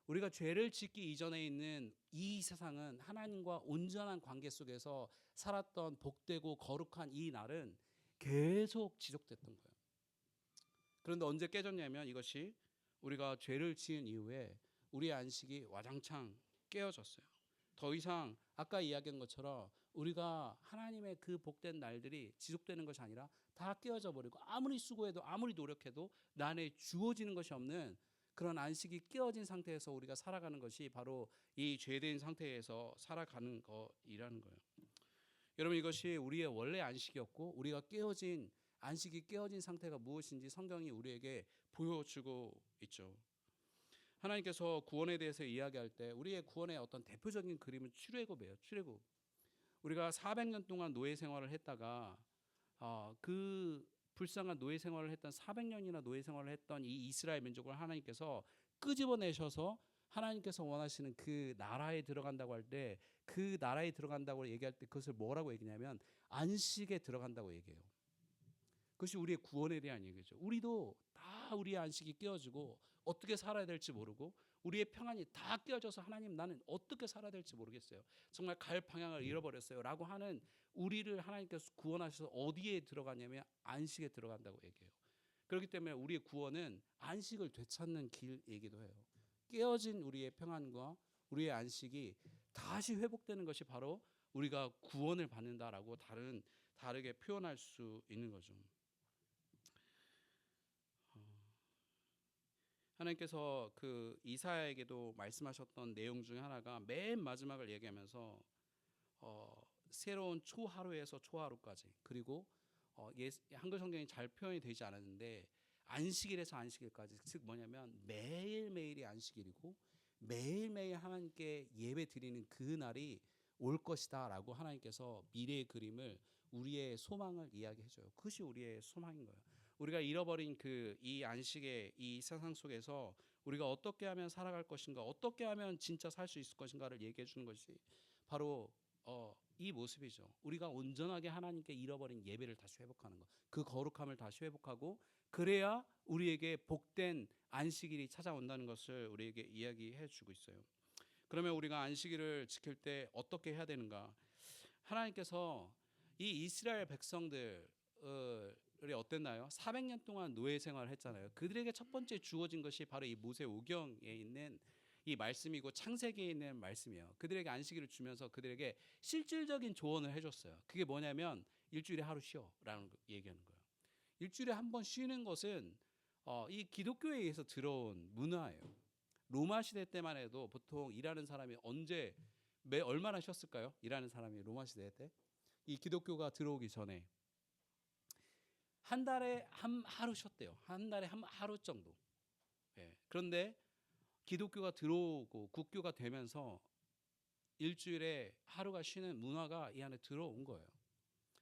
우리가 죄를 짓기 이전에 있는 이 세상은 하나님과 온전한 관계 속에서 살았던 복되고 거룩한 이 날은 계속 지속됐던 거예요. 그런데 언제 깨졌냐면 이것이 우리가 죄를 지은 이후에 우리의 안식이 와장창 깨어졌어요. 더 이상 아까 이야기한 것처럼 우리가 하나님의 그 복된 날들이 지속되는 것이 아니라 다 깨어져 버리고 아무리 수고해도 아무리 노력해도 나 안에 주어지는 것이 없는 그런 안식이 깨어진 상태에서 우리가 살아가는 것이 바로 이 죄된 상태에서 살아가는 것이라는 거예요. 여러분 이것이 우리의 원래 안식이었고 우리가 깨어진 안식이 깨어진 상태가 무엇인지 성경이 우리에게 보여주고 있죠. 하나님께서 구원에 대해서 이야기할 때 우리의 구원의 어떤 대표적인 그림은 출애굽이에요. 출애굽. 우리가 400년 동안 노예 생활을 했다가 그 불쌍한 노예 생활을 했던 400년이나 노예 생활을 했던 이 이스라엘 민족을 하나님께서 끄집어내셔서 하나님께서 원하시는 그 나라에 들어간다고 할 때 그 나라에 들어간다고 얘기할 때 그것을 뭐라고 얘기냐면 안식에 들어간다고 얘기해요. 그것이 우리의 구원에 대한 얘기죠. 우리도 다 우리의 안식이 깨어지고 어떻게 살아야 될지 모르고 우리의 평안이 다 깨어져서 하나님 나는 어떻게 살아야 될지 모르겠어요. 정말 갈 방향을 잃어버렸어요. 라고 하는 우리를 하나님께서 구원하셔서 어디에 들어가냐면 안식에 들어간다고 얘기해요. 그렇기 때문에 우리의 구원은 안식을 되찾는 길이기도 해요. 깨어진 우리의 평안과 우리의 안식이 다시 회복되는 것이 바로 우리가 구원을 받는다라고 다르게 표현할 수 있는 거죠. 하나님께서 그 이사야에게도 말씀하셨던 내용 중에 하나가 맨 마지막을 얘기하면서 새로운 초하루에서 초하루까지 그리고 한글 성경이 잘 표현이 되지 않았는데 안식일에서 안식일까지 즉 뭐냐면 매일매일이 안식일이고 매일매일 하나님께 예배 드리는 그 날이 올 것이다 라고 하나님께서 미래의 그림을 우리의 소망을 이야기해 줘요. 그것이 우리의 소망인 거예요. 우리가 잃어버린 그 이 안식의 이 세상 속에서 우리가 어떻게 하면 살아갈 것인가 어떻게 하면 진짜 살 수 있을 것인가를 얘기해 주는 것이 바로 이 모습이죠. 우리가 온전하게 하나님께 잃어버린 예배를 다시 회복하는 것, 그 거룩함을 다시 회복하고 그래야 우리에게 복된 안식일이 찾아온다는 것을 우리에게 이야기해 주고 있어요. 그러면 우리가 안식일을 지킬 때 어떻게 해야 되는가? 하나님께서 이 이스라엘 백성들이 어땠나요? 400년 동안 노예 생활을 했잖아요. 그들에게 첫 번째 주어진 것이 바로 이 모세 오경에 있는 이 말씀이고 창세기에 있는 말씀이에요. 그들에게 안식일을 주면서 그들에게 실질적인 조언을 해줬어요. 그게 뭐냐면 일주일에 하루 쉬어라는 얘기하는 거예요. 일주일에 한 번 쉬는 것은 이 기독교에 의해서 들어온 문화예요. 로마 시대 때만 해도 보통 일하는 사람이 얼마나 쉬었을까요? 일하는 사람이 로마 시대 때 이 기독교가 들어오기 전에 한 달에 한 하루 쉬었대요. 한 달에 한 하루 정도. 예. 그런데 기독교가 들어오고 국교가 되면서 일주일에 하루가 쉬는 문화가 이 안에 들어온 거예요.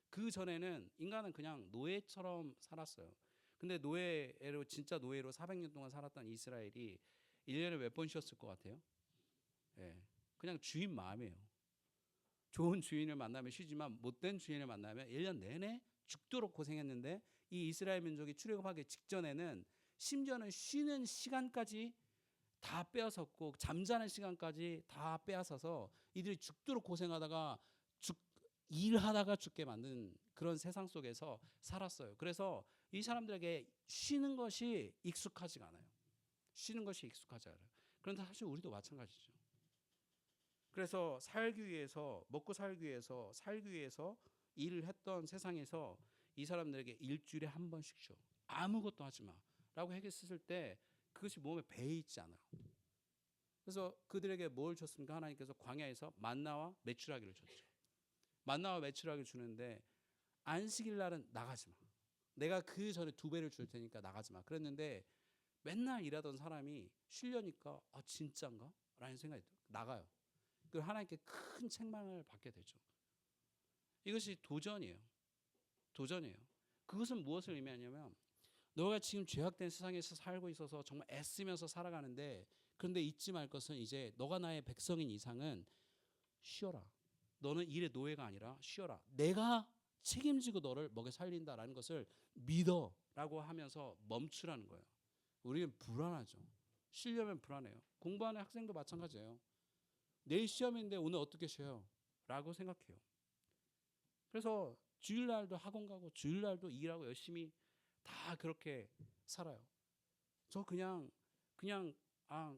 그 전에는 인간은 그냥 노예처럼 살았어요. 근데 노예로 진짜 노예로 400년 동안 살았던 이스라엘이 1년에 몇 번 쉬었을 것 같아요? 예. 그냥 주인 마음이에요. 좋은 주인을 만나면 쉬지만 못된 주인을 만나면 1년 내내 죽도록 고생했는데 이 이스라엘 민족이 출애굽하기 직전에는 심지어는 쉬는 시간까지 다 빼앗았고 잠자는 시간까지 다 빼앗아서 이들이 죽도록 고생하다가 일하다가 죽게 만든 그런 세상 속에서 살았어요. 그래서 이 사람들에게 쉬는 것이 익숙하지가 않아요. 쉬는 것이 익숙하지 않아요. 그런데 사실 우리도 마찬가지죠. 그래서 살기 위해서 먹고 살기 위해서 일을 했던 세상에서 이 사람들에게 일주일에 한 번씩 쉬어. 아무것도 하지 마라고 얘기했을 때 그것이 몸에 배에 있지 않아요. 그래서 그들에게 뭘 줬습니까? 하나님께서 광야에서 만나와 메추라기를 줬죠. 만나와 메추라기를 주는데 안식일 날은 나가지 마. 내가 그 전에 2배를 줄 테니까 나가지 마. 그랬는데 맨날 일하던 사람이 쉬려니까 아 진짠가? 라는 생각이 들어요. 나가요. 그 하나님께 큰 책망을 받게 되죠. 이것이 도전이에요. 도전이에요. 그것은 무엇을 의미하냐면 너가 지금 죄악된 세상에서 살고 있어서 정말 애쓰면서 살아가는데 그런데 잊지 말 것은 이제 너가 나의 백성인 이상은 쉬어라. 너는 일의 노예가 아니라 쉬어라. 내가 책임지고 너를 먹여 살린다라는 것을 믿어라고 하면서 멈추라는 거예요. 우리는 불안하죠. 쉬려면 불안해요. 공부하는 학생도 마찬가지예요. 내일 시험인데 오늘 어떻게 쉬어요? 라고 생각해요. 그래서 주일날도 학원 가고 주일날도 일하고 열심히 다 그렇게 살아요. 저 그냥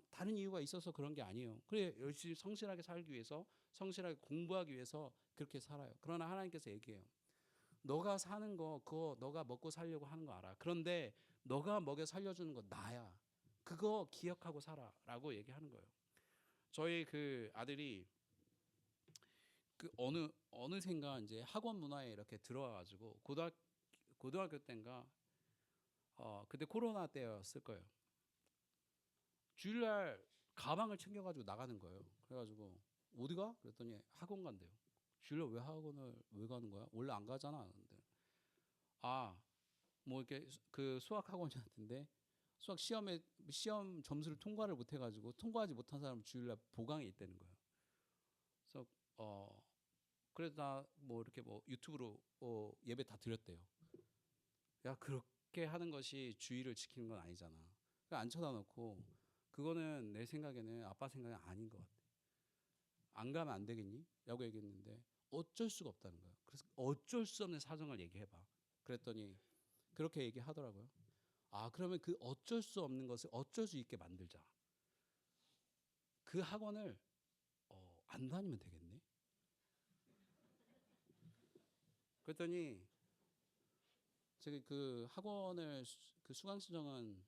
다른 이유가 있어서 그런 게 아니에요. 그래 열심히 성실하게 살기 위해서 성실하게 공부하기 위해서 그렇게 살아요. 그러나 하나님께서 얘기해요. 너가 사는 거 그거 너가 먹고 살려고 하는 거 알아. 그런데 너가 먹여 살려주는 거 나야. 그거 기억하고 살아라고 얘기하는 거예요. 저희 그 아들이 그 어느샌가 이제 학원 문화에 이렇게 들어와가지고 고등학교 때인가 그때 코로나 때였을 거예요. 주일날 가방을 챙겨가지고 나가는 거예요. 그래가지고 어디가? 그랬더니 학원 간대요. 주일날 왜 학원을 왜 가는 거야? 원래 안 가잖아. 근데 뭐 이렇게 그 수학 학원이었는데 수학 시험 점수를 통과를 못 해가지고 통과하지 못한 사람 주일날 보강에 있다는 거예요. 그래서 그래서 나 뭐 이렇게 뭐 유튜브로 예배 다 드렸대요. 야 그렇게 하는 것이 주의를 지키는 건 아니잖아. 안 쳐다놓고 그거는 내 생각에는 아빠 생각이 아닌 것 같아. 안 가면 안 되겠니? 라고 얘기했는데 어쩔 수가 없다는 거예요. 그래서 어쩔 수 없는 사정을 얘기해봐. 그랬더니 그렇게 얘기하더라고요. 그러면 그 어쩔 수 없는 것을 어쩔 수 있게 만들자. 그 학원을 안 다니면 되겠네. 그랬더니 제가 그 학원을 그 수강 신청은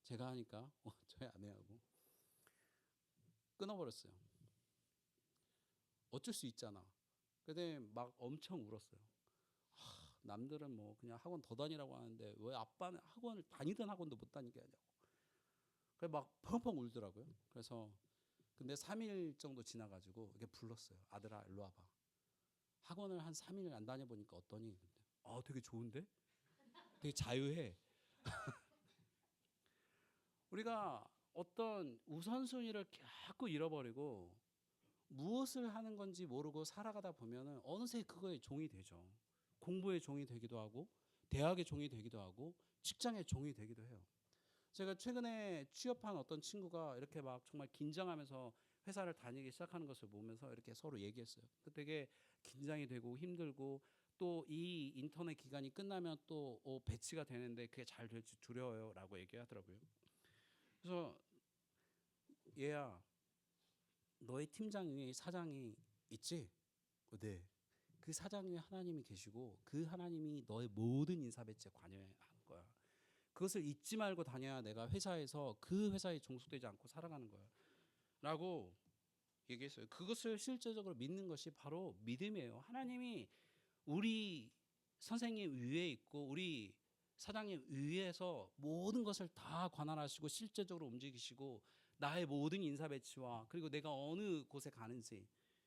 제가 하니까 저희 아내하고 끊어버렸어요. 어쩔 수 있잖아. 근데 막 엄청 울었어요. 남들은 뭐 그냥 학원 더 다니라고 하는데 왜 아빠는 학원을 다니던 학원도 못 다니게 하냐고. 그래 막 펑펑 울더라고요. 그래서 근데 3일 정도 지나가지고 이렇게 불렀어요. 아들아 일로 와봐. 학원을 한 3일 안 다녀보니까 어떠니? 되게 좋은데? 되게 자유해. 우리가 어떤 우선순위를 자꾸 잃어버리고 무엇을 하는 건지 모르고 살아가다 보면은 어느새 그거에 종이 되죠. 공부의 종이 되기도 하고 대학의 종이 되기도 하고 직장의 종이 되기도 해요. 제가 최근에 취업한 어떤 친구가 이렇게 막 정말 긴장하면서 회사를 다니기 시작하는 것을 보면서 이렇게 서로 얘기했어요. 되게 긴장이 되고 힘들고 또 이 인터넷 기간이 끝나면 또 배치가 되는데 그게 잘 될지 두려워요라고 얘기하더라고요. 그래서 얘야 너의 팀장 위에 사장이 있지? 네. 그 사장 위에 하나님이 계시고 그 하나님이 너의 모든 인사 배치에 관여하는 거야. 그것을 잊지 말고 다녀야 내가 회사에서 그 회사에 종속되지 않고 살아가는 거야. 라고 얘기했어요. 그것을 실제적으로 믿는 것이 바로 믿음이에요. 하나님이 우리 선생님 위에 있고 우리 사장님 위에서 모든 것을 다 관할하시고 실제적으로 움직이시고 나의 모든 인사 배치와 그리고 내가 어느 곳에 가는지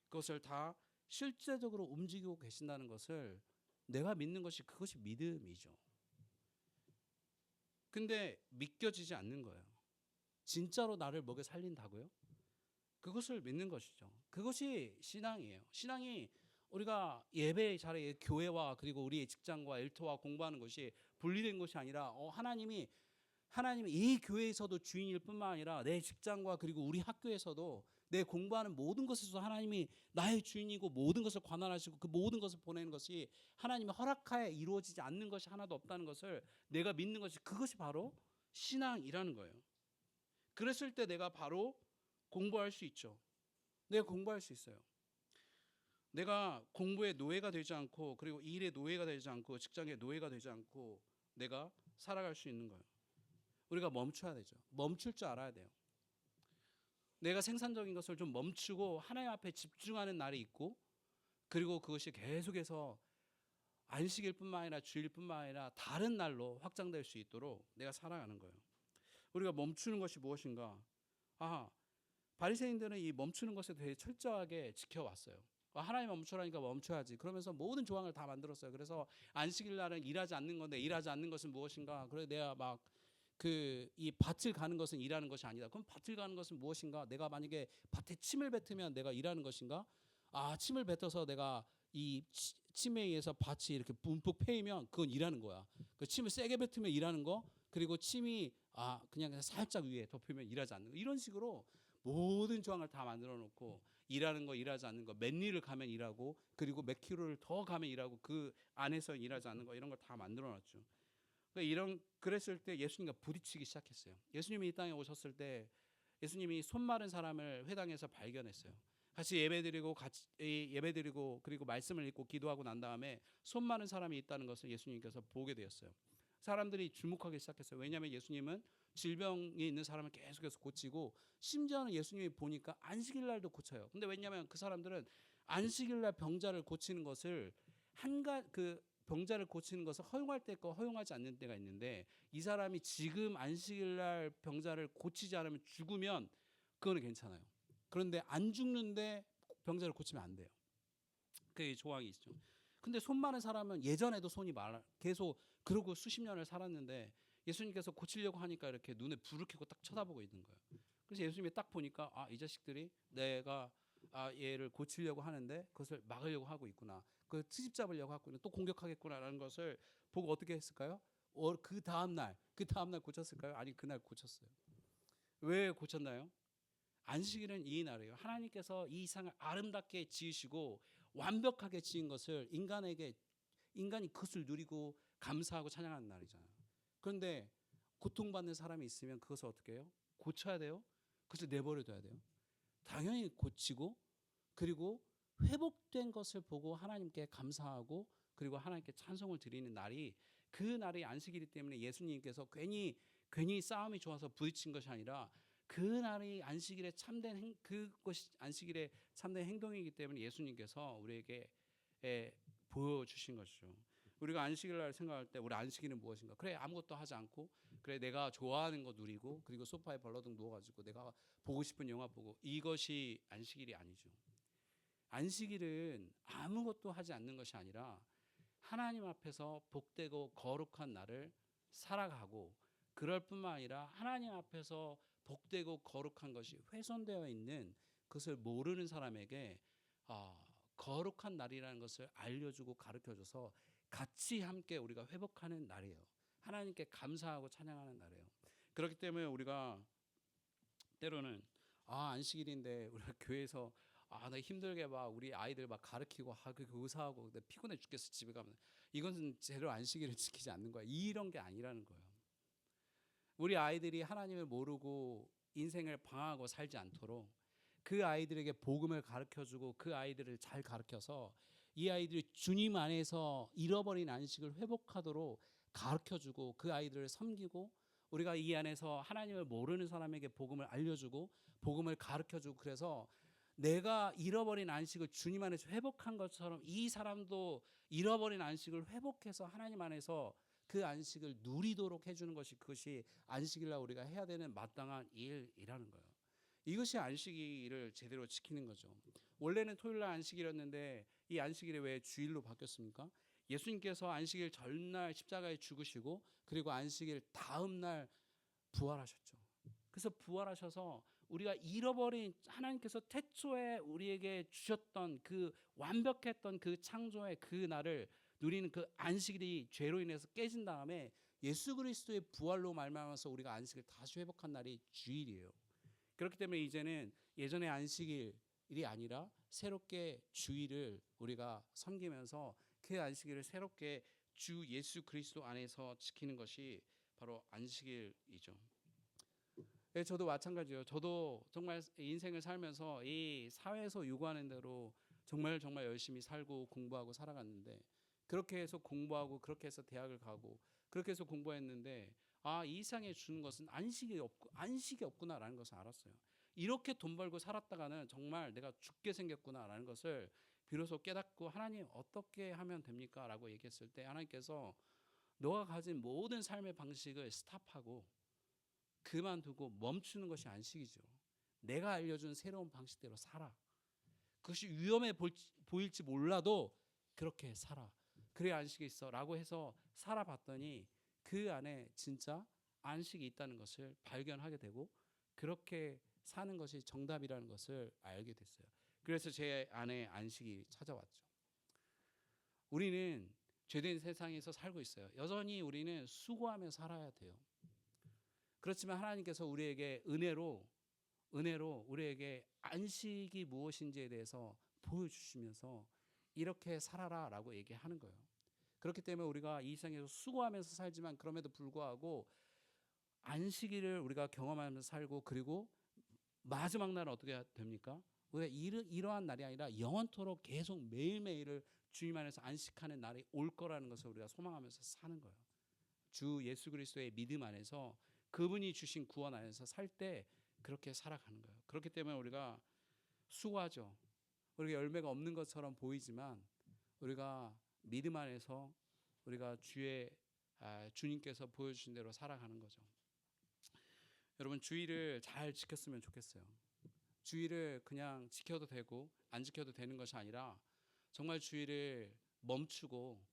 그것을 다 실제적으로 움직이고 계신다는 것을 내가 믿는 것이 그것이 믿음이죠. 근데 믿겨지지 않는 거예요. 진짜로 나를 먹여 살린다고요? 그것을 믿는 것이죠. 그것이 신앙이에요. 신앙이 우리가 예배 자리에 교회와 그리고 우리의 직장과 일터와 공부하는 것이 분리된 것이 아니라 하나님이 이 교회에서도 주인일 뿐만 아니라 내 직장과 그리고 우리 학교에서도 내 공부하는 모든 것에서 하나님이 나의 주인이고 모든 것을 관할하시고 그 모든 것을 보내는 것이 하나님의 허락하에 이루어지지 않는 것이 하나도 없다는 것을 내가 믿는 것이 그것이 바로 신앙이라는 거예요. 그랬을 때 내가 바로 공부할 수 있죠. 내가 공부할 수 있어요. 내가 공부의 노예가 되지 않고 그리고 일의 노예가 되지 않고 직장의 노예가 되지 않고 내가 살아갈 수 있는 거예요. 우리가 멈춰야 되죠. 멈출 줄 알아야 돼요. 내가 생산적인 것을 좀 멈추고 하나님 앞에 집중하는 날이 있고 그리고 그것이 계속해서 안식일 뿐만 아니라 주일 뿐만 아니라 다른 날로 확장될 수 있도록 내가 살아가는 거예요. 우리가 멈추는 것이 무엇인가? 바리새인들은 이 멈추는 것에 대해 철저하게 지켜왔어요. 하나님 멈추라니까 멈춰야지. 그러면서 모든 조항을 다 만들었어요. 그래서 안식일 날은 일하지 않는 건데 일하지 않는 것은 무엇인가? 그래 내가 막 이 밭을 가는 것은 일하는 것이 아니다. 그럼 밭을 가는 것은 무엇인가? 내가 만약에 밭에 침을 뱉으면 내가 일하는 것인가? 침을 뱉어서 내가 이 침에 의해서 밭이 이렇게 뿜뿍 패이면 그건 일하는 거야. 그 침을 세게 뱉으면 일하는 거. 그리고 침이 그냥 살짝 위에 덮이면 일하지 않는 거. 이런 식으로 모든 조항을 다 만들어 놓고 일하는 거, 일하지 않는 거, 몇 리를 가면 일하고 그리고 몇 킬로를 더 가면 일하고 그 안에서 일하지 않는 거 이런 걸 다 만들어 놨죠. 그랬을 때 예수님과 부딪히기 시작했어요. 예수님이 이 땅에 오셨을 때 예수님이 손 마른 사람을 회당에서 발견했어요. 같이 예배드리고 그리고 말씀을 읽고 기도하고 난 다음에 손 마른 사람이 있다는 것을 예수님께서 보게 되었어요. 사람들이 주목하기 시작했어요. 왜냐하면 예수님은 질병이 있는 사람을 계속해서 고치고 심지어는 예수님이 보니까 안식일 날도 고쳐요. 근데 왜냐하면 그 사람들은 안식일 날 병자를 고치는 것을 병자를 고치는 것을 허용할 때 있고 허용하지 않는 때가 있는데 이 사람이 지금 안식일 날 병자를 고치지 않으면 죽으면 그거는 괜찮아요. 그런데 안 죽는데 병자를 고치면 안 돼요. 그 조항이 있죠. 근데 손 많은 사람은 예전에도 손이 많아 계속 그러고 수십 년을 살았는데 예수님께서 고치려고 하니까 이렇게 눈에 불을 켜고 딱 쳐다보고 있는 거예요. 그래서 예수님이 딱 보니까 이 자식들이 내가 얘를 고치려고 하는데 그것을 막으려고 하고 있구나. 그 트집 잡으려고 하고 있구나. 또 공격하겠구나라는 것을 보고 어떻게 했을까요? 그 다음 날 고쳤을까요? 아니 그날 고쳤어요. 왜 고쳤나요? 안식일은 이 날이에요. 하나님께서 이 이상을 아름답게 지으시고 완벽하게 지은 것을 인간이 그것을 누리고 감사하고 찬양하는 날이잖아요. 그런데 고통받는 사람이 있으면 그것을 어떻게 해요? 고쳐야 돼요? 그것을 내버려둬야 돼요? 당연히 고치고 그리고 회복된 것을 보고 하나님께 감사하고 그리고 하나님께 찬송을 드리는 날이 그 날이 안식일이기 때문에 예수님께서 괜히 싸움이 좋아서 부딪힌 것이 아니라 그 날이 그것이 안식일의 참된 행동이기 때문에 예수님께서 우리에게 보여주신 것이죠. 우리가 안식일 날 생각할 때 우리 안식일은 무엇인가? 그래 아무것도 하지 않고 그래 내가 좋아하는 거 누리고 그리고 소파에 벌러덩 누워가지고 내가 보고 싶은 영화 보고 이것이 안식일이 아니죠. 안식일은 아무것도 하지 않는 것이 아니라 하나님 앞에서 복되고 거룩한 날을 살아가고 그럴 뿐만 아니라 하나님 앞에서 복되고 거룩한 것이 훼손되어 있는 그것을 모르는 사람에게 거룩한 날이라는 것을 알려주고 가르쳐줘서 같이 함께 우리가 회복하는 날이에요. 하나님께 감사하고 찬양하는 날이에요. 그렇기 때문에 우리가 때로는 안식일인데 우리가 교회에서 나 힘들게 막 우리 아이들 막 가르치고 그 의사하고 피곤해 죽겠어 집에 가면 이것은 제대로 안식일을 지키지 않는 거야. 이런 게 아니라는 거예요. 우리 아이들이 하나님을 모르고 인생을 방황하고 살지 않도록 그 아이들에게 복음을 가르쳐주고 그 아이들을 잘 가르쳐서 이 아이들이 주님 안에서 잃어버린 안식을 회복하도록 가르쳐주고 그 아이들을 섬기고 우리가 이 안에서 하나님을 모르는 사람에게 복음을 알려주고 복음을 가르쳐주고 그래서 내가 잃어버린 안식을 주님 안에서 회복한 것처럼 이 사람도 잃어버린 안식을 회복해서 하나님 안에서 그 안식을 누리도록 해주는 것이 그것이 안식일날 우리가 해야 되는 마땅한 일이라는 거예요. 이것이 안식일을 제대로 지키는 거죠. 원래는 토요일 날 안식일이었는데 이 안식일이 왜 주일로 바뀌었습니까? 예수님께서 안식일 전날 십자가에 죽으시고 그리고 안식일 다음 날 부활하셨죠. 그래서 부활하셔서 우리가 잃어버린 하나님께서 태초에 우리에게 주셨던 그 완벽했던 그 창조의 그 날을 누리는 그 안식일이 죄로 인해서 깨진 다음에 예수 그리스도의 부활로 말미암아서 우리가 안식을 다시 회복한 날이 주일이에요. 그렇기 때문에 이제는 예전의 안식일이 아니라 새롭게 주일을 우리가 섬기면서 그 안식일을 새롭게 주 예수 그리스도 안에서 지키는 것이 바로 안식일이죠. 네, 저도 마찬가지예요. 저도 정말 인생을 살면서 이 사회에서 요구하는 대로 정말 열심히 살고 공부하고 살아갔는데 그렇게 해서 공부하고 그렇게 해서 대학을 가고 그렇게 해서 공부했는데 이 세상에 주는 것은 안식이 없구나라는 것을 알았어요. 이렇게 돈 벌고 살았다가는 정말 내가 죽게 생겼구나라는 것을 비로소 깨닫고 하나님 어떻게 하면 됩니까? 라고 얘기했을 때 하나님께서 너가 가진 모든 삶의 방식을 스탑하고 그만두고 멈추는 것이 안식이죠. 내가 알려준 새로운 방식대로 살아. 그것이 위험해 보일지 몰라도 그렇게 살아. 그래 안식이 있어 라고 해서 살아봤더니 그 안에 진짜 안식이 있다는 것을 발견하게 되고 그렇게 사는 것이 정답이라는 것을 알게 됐어요. 그래서 제 안에 안식이 찾아왔죠. 우리는 죄된 세상에서 살고 있어요. 여전히 우리는 수고하며 살아야 돼요. 그렇지만 하나님께서 우리에게 은혜로 우리에게 안식이 무엇인지에 대해서 보여주시면서 이렇게 살아라라고 얘기하는 거예요. 그렇기 때문에 우리가 이 세상에서 수고하면서 살지만 그럼에도 불구하고 안식일을 우리가 경험하면서 살고 그리고 마지막 날은 어떻게 됩니까? 우리가 이러한 날이 아니라 영원토록 계속 매일매일을 주님 안에서 안식하는 날이 올 거라는 것을 우리가 소망하면서 사는 거예요. 주 예수 그리스도의 믿음 안에서 그분이 주신 구원 안에서 살 때 그렇게 살아가는 거예요. 그렇기 때문에 우리가 수고하죠. 우리가 열매가 없는 것처럼 보이지만 우리가 믿음 안에서 우리가 주님께서 보여주신 대로 살아가는 거죠. 여러분 주일을 잘 지켰으면 좋겠어요. 주일을 그냥 지켜도 되고 안 지켜도 되는 것이 아니라 정말 주일을 멈추고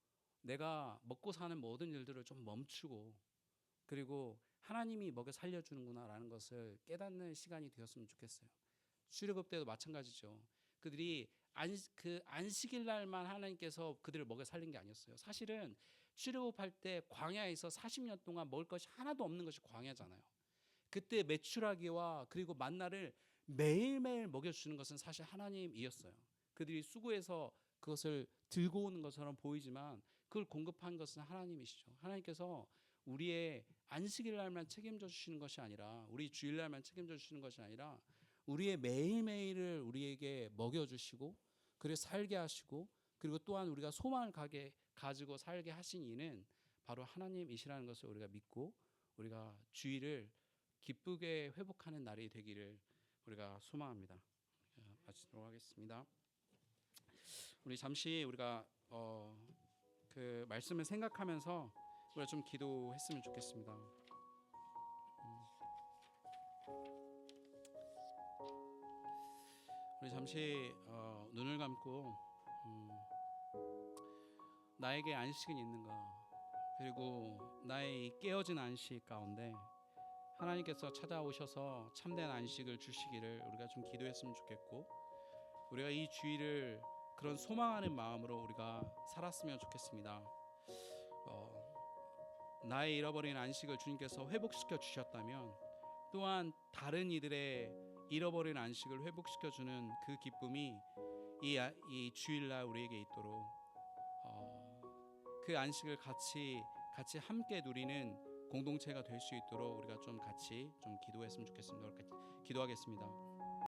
내가 먹고 사는 모든 일들을 좀 멈추고 그리고 하나님이 먹여 살려주는구나라는 것을 깨닫는 시간이 되었으면 좋겠어요. 출애굽 때도 마찬가지죠. 그들이 안식일 날만 하나님께서 그들을 먹여 살린 게 아니었어요. 사실은 출애굽할 때 광야에서 40년 동안 먹을 것이 하나도 없는 것이 광야잖아요. 그때 메추라기와 그리고 만나를 매일매일 먹여주는 것은 사실 하나님이었어요. 그들이 수고해서 그것을 들고 오는 것처럼 보이지만 그걸 공급한 것은 하나님이시죠. 하나님께서 우리의 안식일 날만 책임져 주시는 것이 아니라 우리 주일 날만 책임져 주시는 것이 아니라 우리의 매일매일을 우리에게 먹여주시고 그리고 살게 하시고 그리고 또한 우리가 소망을 가지고 살게 하신 이는 바로 하나님이시라는 것을 우리가 믿고 우리가 주일을 기쁘게 회복하는 날이 되기를 우리가 소망합니다. 마치도록 하겠습니다. 우리 잠시 우리가 그 말씀을 생각하면서 우리가 좀 기도했으면 좋겠습니다. 우리 잠시 눈을 감고 나에게 안식은 있는가? 그리고 나의 이 깨어진 안식 가운데 하나님께서 찾아오셔서 참된 안식을 주시기를 우리가 좀 기도했으면 좋겠고 우리가 이 주일을 그런 소망하는 마음으로 우리가 살았으면 좋겠습니다. 나의 잃어버린 안식을 주님께서 회복시켜 주셨다면 또한 다른 이들의 잃어버린 안식을 회복시켜 주는 그 기쁨이 이 주일날 우리에게 있도록 그 안식을 같이 함께 누리는 공동체가 될 수 있도록 우리가 좀 같이 좀 기도했으면 좋겠습니다. 기도하겠습니다.